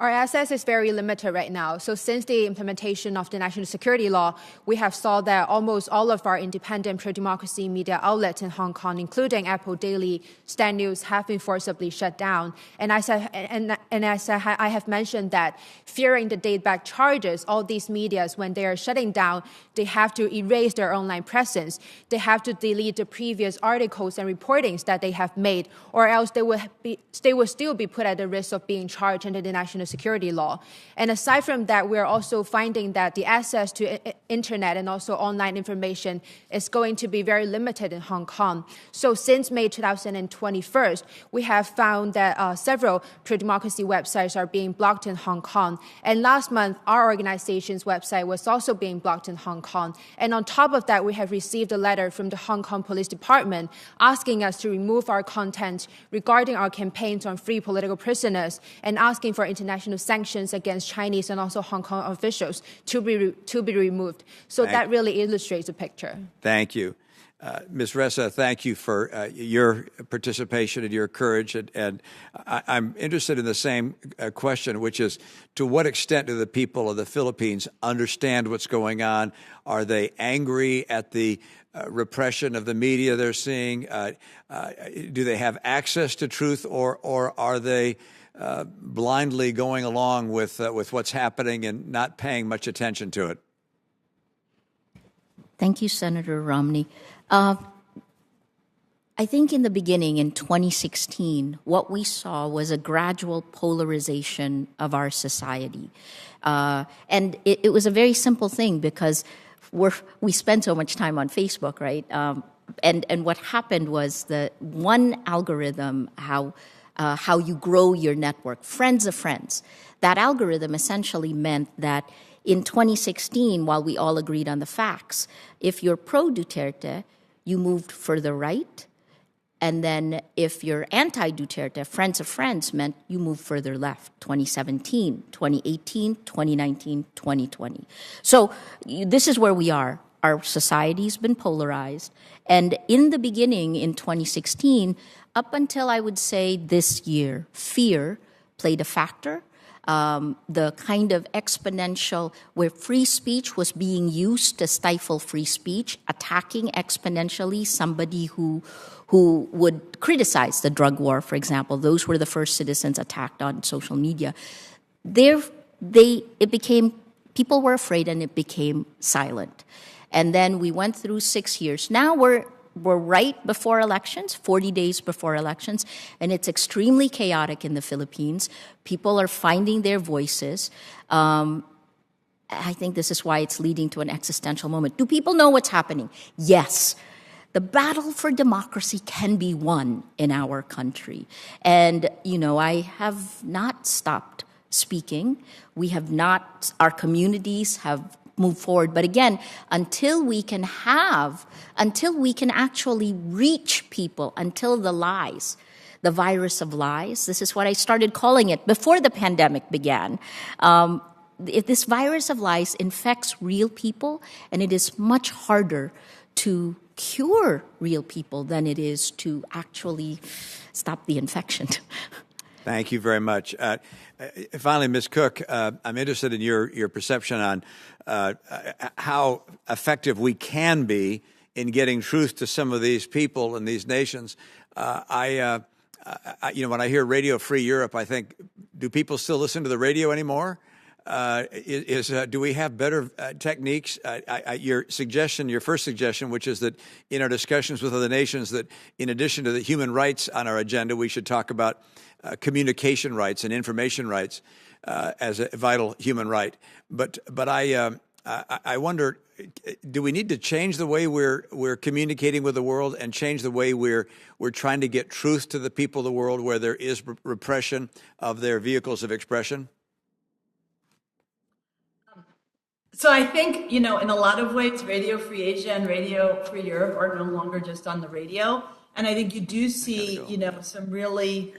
Our access is very limited right now. So since the implementation of the national security law, we have saw that almost all of our independent pro-democracy media outlets in Hong Kong, including Apple Daily, Stand News, have been forcibly shut down. And as I have mentioned that, fearing the date-back charges, all these medias, when they are shutting down, they have to erase their online presence. They have to delete the previous articles and reportings that they have made, or else they will still be put at the risk of being charged under the national security law. And aside from that, we're also finding that the access to internet and also online information is going to be very limited in Hong Kong. So since May 2021, we have found that several pro-democracy websites are being blocked in Hong Kong. And last month, our organization's website was also being blocked in Hong Kong. And on top of that, we have received a letter from the Hong Kong Police Department asking us to remove our content regarding our campaigns on free political prisoners and asking for international sanctions against Chinese and also Hong Kong officials to be removed. So that really illustrates the picture. Thank you. Ms. Ressa, thank you for your participation and your courage. And I'm interested in the same question, which is, to what extent do the people of the Philippines understand what's going on? Are they angry at the repression of the media they're seeing? Do they have access to truth, or are they blindly going along with what's happening and not paying much attention to it? Thank you, Senator Romney. I think in the beginning, in 2016, what we saw was a gradual polarization of our society. And it was a very simple thing because we spend so much time on Facebook, right? And what happened was the one algorithm, how you grow your network, friends of friends, that algorithm essentially meant that in 2016, while we all agreed on the facts, if you're pro-Duterte, you moved further right. And then if you're anti-Duterte, friends of friends meant you move further left, 2017, 2018, 2019, 2020. So this is where we are. Our society's been polarized. And in the beginning, in 2016, up until I would say this year, fear played a factor. The kind of exponential where free speech was being used to stifle free speech, attacking exponentially somebody who would criticize the drug war, for example. Those were the first citizens attacked on social media. People were afraid and it became silent. And then we went through 6 years. Now we're right before elections, 40 days before elections, and it's extremely chaotic in the Philippines. People are finding their voices. I think this is why it's leading to an existential moment. Do people know what's happening? Yes. The battle for democracy can be won in our country. And, I have not stopped speaking. Our communities have move forward. But again, until we can actually reach people, until the virus of lies, this is what I started calling it before the pandemic began. If this virus of lies infects real people, and it is much harder to cure real people than it is to actually stop the infection. Thank you very much. Finally, Ms. Cook, I'm interested in your perception on how effective we can be in getting truth to some of these people in these nations. When I hear Radio Free Europe, I think, do people still listen to the radio anymore? Do we have better techniques? Your first suggestion, which is that in our discussions with other nations, that in addition to the human rights on our agenda, we should talk about communication rights and information rights as a vital human right. But I wonder, do we need to change the way we're communicating with the world and change the way we're trying to get truth to the people of the world where there is repression of their vehicles of expression? So I think, in a lot of ways, Radio Free Asia and Radio Free Europe are no longer just on the radio. And I think you do see, some really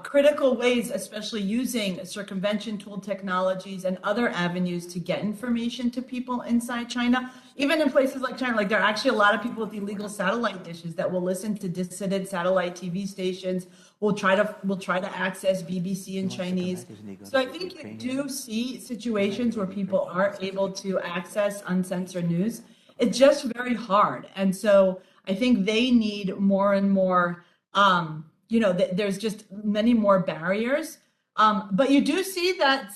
critical ways, especially using circumvention tool technologies and other avenues to get information to people inside China. Even in places like China, there are actually a lot of people with illegal satellite dishes that will listen to dissident satellite TV stations. Will try to access BBC in Chinese. So I think you do see situations where people are able to access uncensored news. It's just very hard, and so I think they need more and more. There's just many more barriers. But you do see that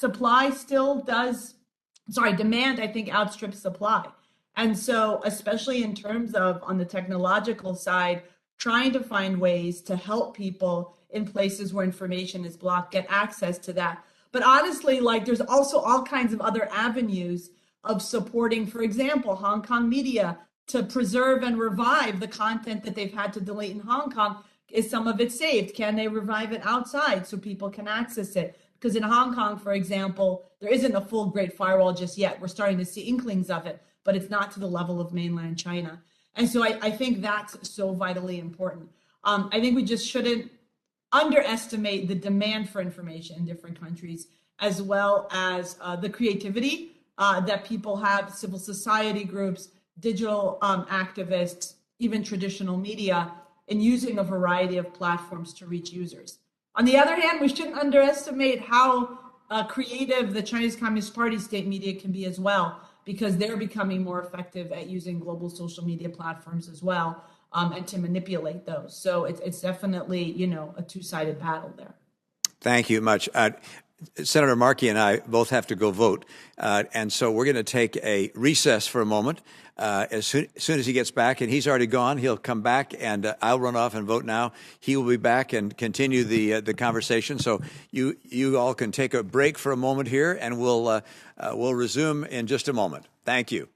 demand, I think, outstrips supply. And so, especially in terms of on the technological side, trying to find ways to help people in places where information is blocked get access to that. But honestly, there's also all kinds of other avenues of supporting, for example, Hong Kong media to preserve and revive the content that they've had to delete in Hong Kong. Is some of it saved? Can they revive it outside so people can access it? Because in Hong Kong, for example, there isn't a full Great Firewall just yet. We're starting to see inklings of it, but it's not to the level of mainland China. And so I think that's so vitally important. I think we just shouldn't underestimate the demand for information in different countries, as well as the creativity that people have, civil society groups, digital activists, even traditional media, in using a variety of platforms to reach users. On the other hand, we shouldn't underestimate how creative the Chinese Communist Party state media can be as well, because they're becoming more effective at using global social media platforms as well, and to manipulate those. So it's definitely, a two-sided battle there. Thank you much. Senator Markey and I both have to go vote, and so we're going to take a recess for a moment. As soon as he gets back, and he's already gone, he'll come back, and I'll run off and vote now. He will be back and continue the conversation. So you all can take a break for a moment here, and we'll resume in just a moment. Thank you.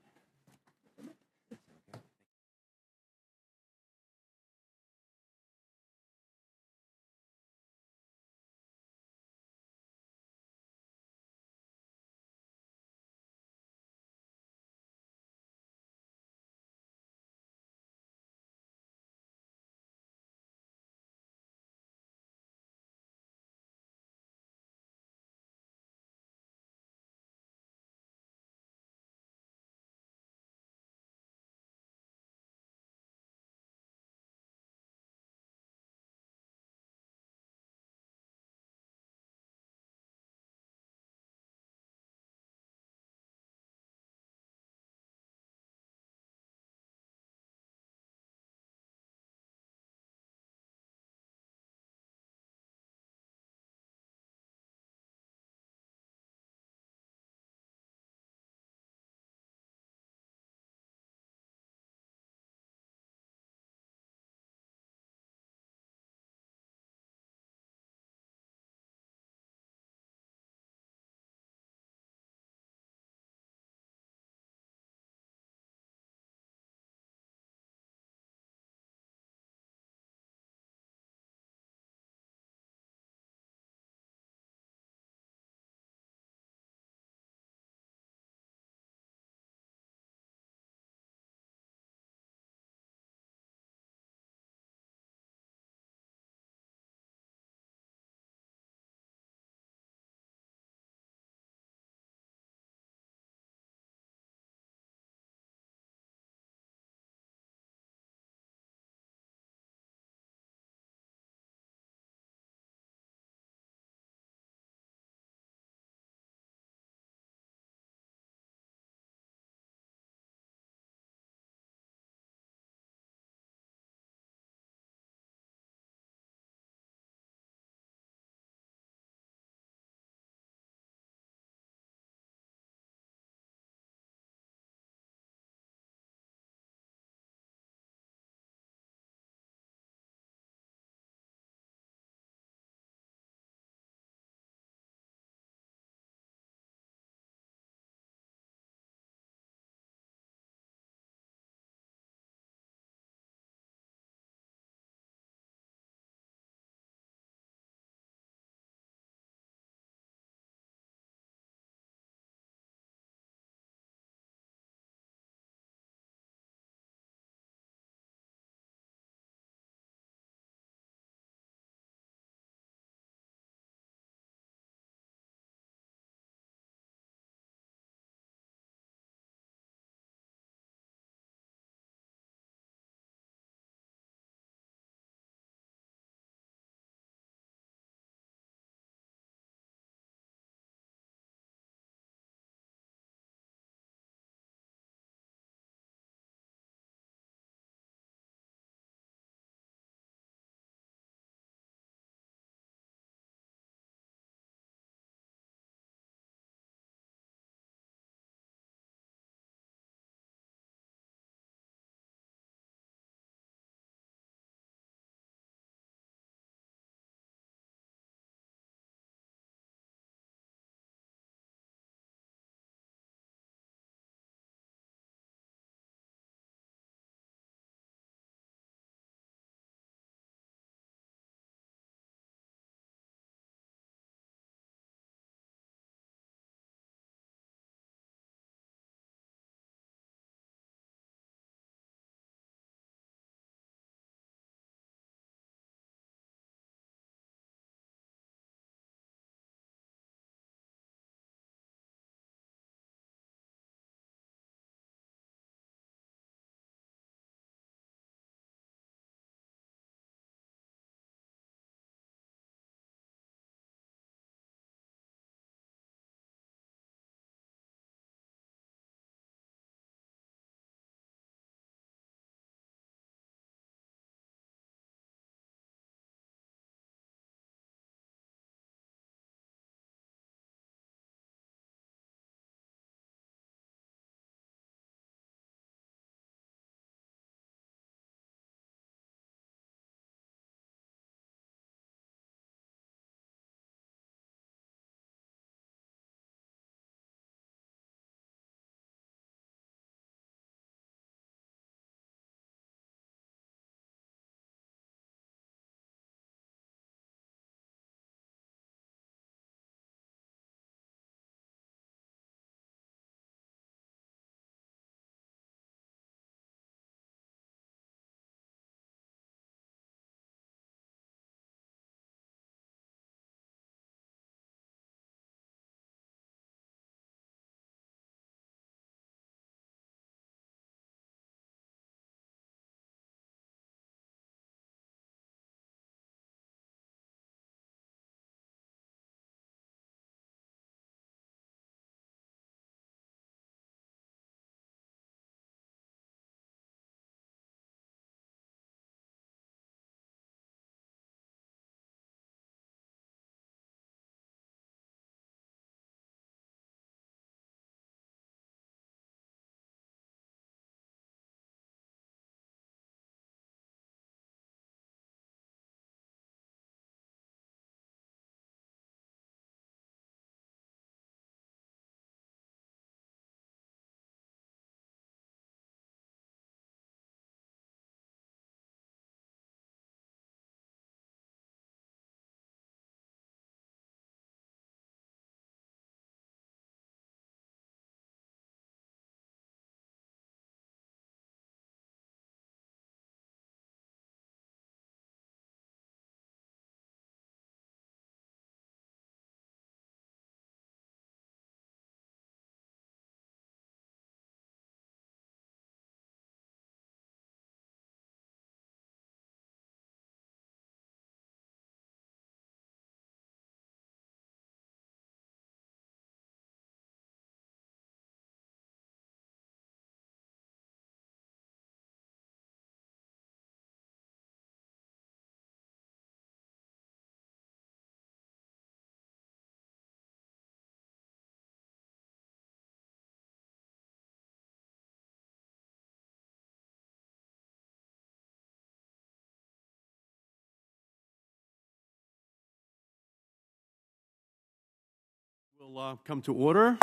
We'll come to order.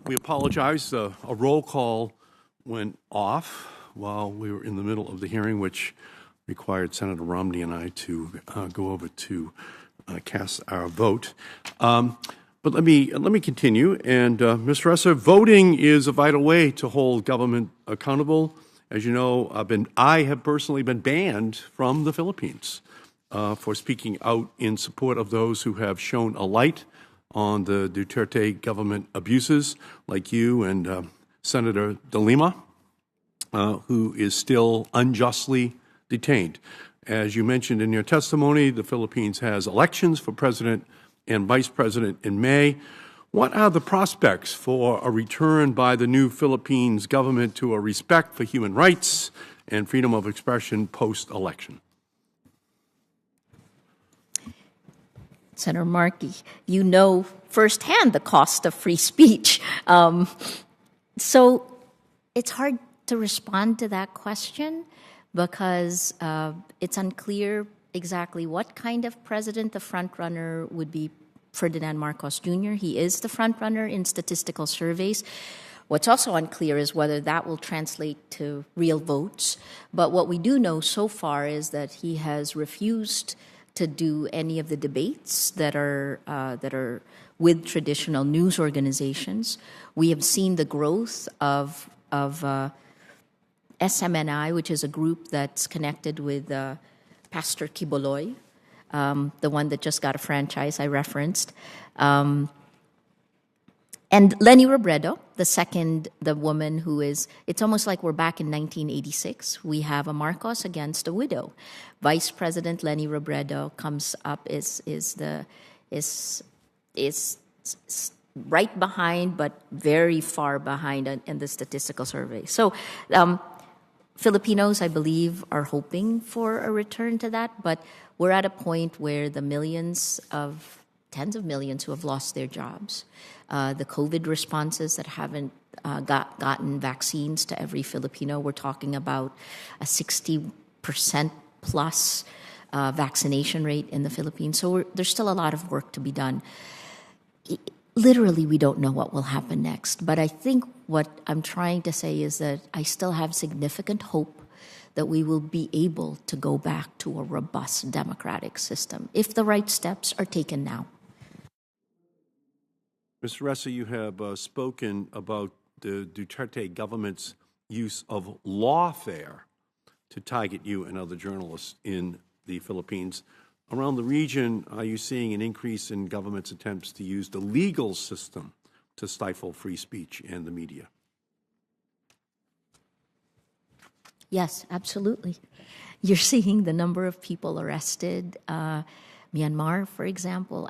We apologize. A roll call went off while we were in the middle of the hearing, which required Senator Romney and I to go over to cast our vote. But let me continue. And Mr. Esser, voting is a vital way to hold government accountable. As you know, I have personally been banned from the Philippines for speaking out in support of those who have shown a light on the Duterte government abuses, like you and Senator De Lima, who is still unjustly detained. As you mentioned in your testimony, the Philippines has elections for president and vice president in May. What are the prospects for a return by the new Philippines government to a respect for human rights and freedom of expression post-election? Senator Markey, you know firsthand the cost of free speech. So it's hard to respond to that question because it's unclear exactly what kind of president the frontrunner would be. Ferdinand Marcos Jr., he is the frontrunner in statistical surveys. What's also unclear is whether that will translate to real votes. But what we do know so far is that he has refused to do any of the debates that are with traditional news organizations. We have seen the growth of SMNI, which is a group that's connected with Pastor Kiboloy, the one that just got a franchise I referenced. And Leni Robredo, the woman who is, it's almost like we're back in 1986. We have a Marcos against a widow. Vice President Leni Robredo comes up, is right behind, but very far behind in the statistical survey. So Filipinos, I believe, are hoping for a return to that, but we're at a point where the tens of millions who have lost their jobs, the COVID responses that haven't gotten vaccines to every Filipino, we're talking about a 60% plus vaccination rate in the Philippines. So there's still a lot of work to be done. Literally, we don't know what will happen next. But I think what I'm trying to say is that I still have significant hope that we will be able to go back to a robust democratic system if the right steps are taken now. Mr. Ressa, you have spoken about the Duterte government's use of lawfare to target you and other journalists in the Philippines. Around the region, are you seeing an increase in government's attempts to use the legal system to stifle free speech and the media? Yes, absolutely. You're seeing the number of people arrested. Myanmar, for example.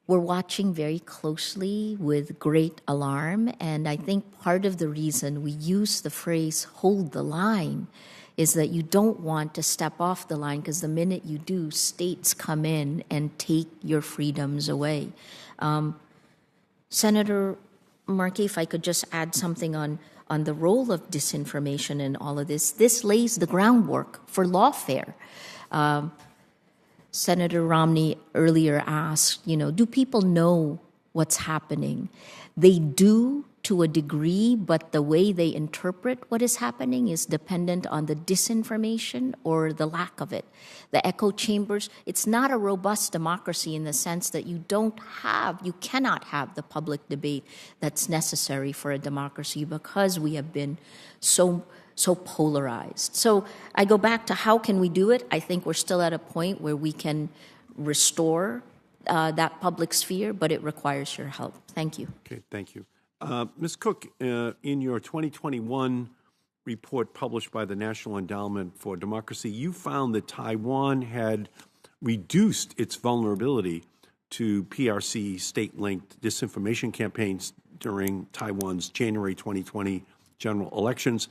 We're watching very closely with great alarm, and I think part of the reason we use the phrase hold the line is that you don't want to step off the line, because the minute you do, states come in and take your freedoms away. Senator Markey, if I could just add something on the role of disinformation in all of this. This lays the groundwork for lawfare. Senator Romney earlier asked, do people know what's happening? They do to a degree, but the way they interpret what is happening is dependent on the disinformation or the lack of it. The echo chambers, it's not a robust democracy in the sense that you cannot have the public debate that's necessary for a democracy because we have been so polarized. So I go back to how can we do it? I think we're still at a point where we can restore that public sphere, but it requires your help. Thank you. Okay, thank you. Ms. Cook, in your 2021 report published by the National Endowment for Democracy, you found that Taiwan had reduced its vulnerability to PRC state-linked disinformation campaigns during Taiwan's January 2020 general elections.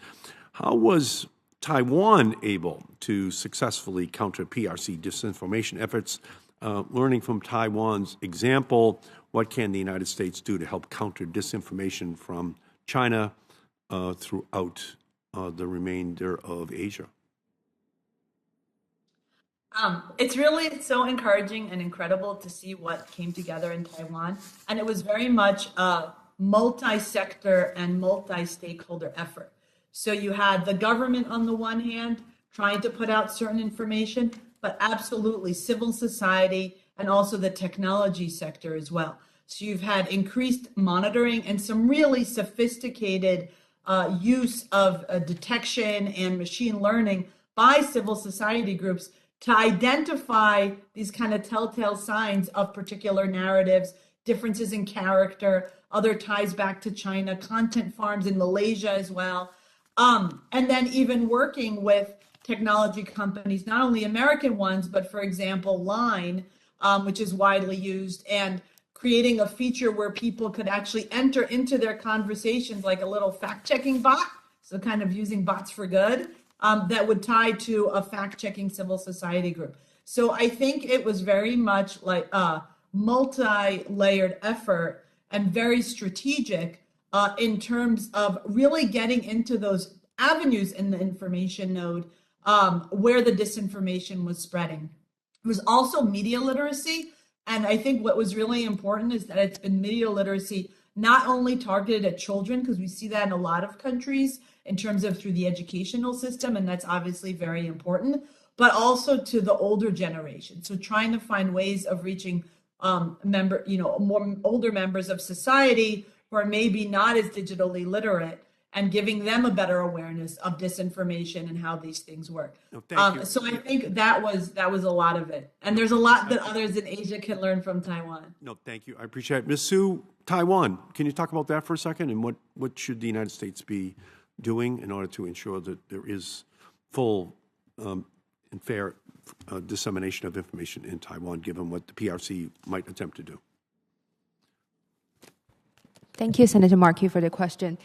How was Taiwan able to successfully counter PRC disinformation efforts? Learning from Taiwan's example, what can the United States do to help counter disinformation from China throughout the remainder of Asia? It's really so encouraging and incredible to see what came together in Taiwan. And it was very much a multi-sector and multi-stakeholder effort. So you had the government on the one hand trying to put out certain information, but absolutely civil society and also the technology sector as well. So you've had increased monitoring and some really sophisticated use of detection and machine learning by civil society groups to identify these kind of telltale signs of particular narratives, differences in character, other ties back to China, content farms in Malaysia as well. And then even working with technology companies, not only American ones, but for example, Line, which is widely used, and creating a feature where people could actually enter into their conversations like a little fact-checking bot, so kind of using bots for good, that would tie to a fact-checking civil society group. So I think it was very much like a multi-layered effort and very strategic in terms of really getting into those avenues in the information node where the disinformation was spreading. It was also media literacy. And I think what was really important is that it's been media literacy not only targeted at children, because we see that in a lot of countries in terms of through the educational system, and that's obviously very important, but also to the older generation. So trying to find ways of reaching more older members of society who are maybe not as digitally literate and giving them a better awareness of disinformation and how these things work. No, thank you. So I think that was a lot of it. And there's a lot that others in Asia can learn from Taiwan. No, thank you. I appreciate it. Ms. Su, Taiwan, can you talk about that for a second? And what should the United States be doing in order to ensure that there is full and fair dissemination of information in Taiwan, given what the PRC might attempt to do? Thank you, Senator Markey, for the question.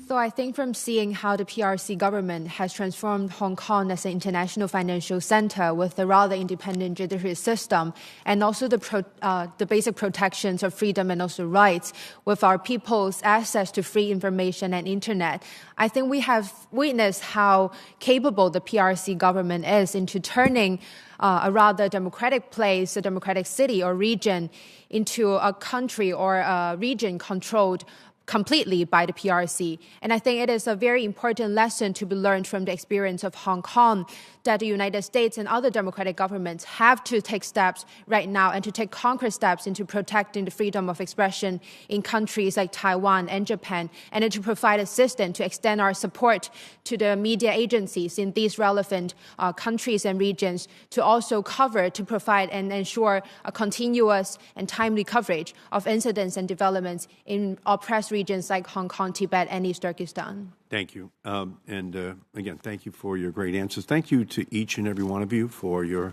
So I think from seeing how the PRC government has transformed Hong Kong as an international financial center with a rather independent judiciary system, and also the basic protections of freedom and also rights with our people's access to free information and internet, I think we have witnessed how capable the PRC government is into turning a rather democratic place, a democratic city or region, into a country or a region controlled completely by the PRC. And I think it is a very important lesson to be learned from the experience of Hong Kong that the United States and other democratic governments have to take steps right now and to take concrete steps into protecting the freedom of expression in countries like Taiwan and Japan, and to provide assistance to extend our support to the media agencies in these relevant countries and regions to also cover, to provide and ensure a continuous and timely coverage of incidents and developments in oppressed regions like Hong Kong, Tibet, and East Turkestan. Thank you. Again, thank you for your great answers. Thank you to each and every one of you for your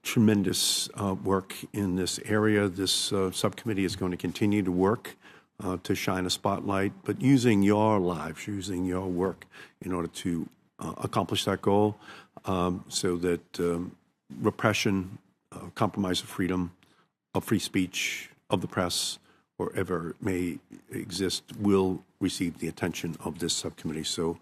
tremendous work in this area. This subcommittee is going to continue to work to shine a spotlight, but using your lives, using your work in order to accomplish that goal so that repression, compromise of freedom, of free speech, of the press, wherever it may exist, will receive the attention of this subcommittee. So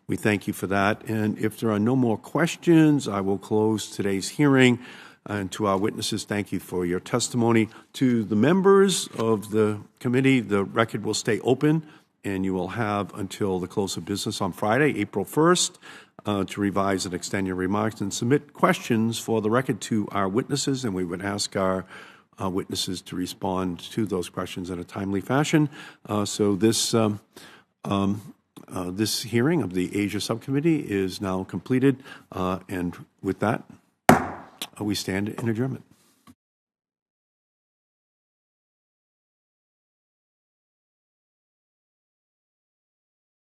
we thank you for that. And if there are no more questions, I will close today's hearing. And to our witnesses, thank you for your testimony. To the members of the committee, the record will stay open, and you will have until the close of business on Friday, April 1st, to revise and extend your remarks and submit questions for the record to our witnesses, and we would ask our witnesses to respond to those questions in a timely fashion. So this hearing of the Asia Subcommittee is now completed, and with that, we stand in adjournment.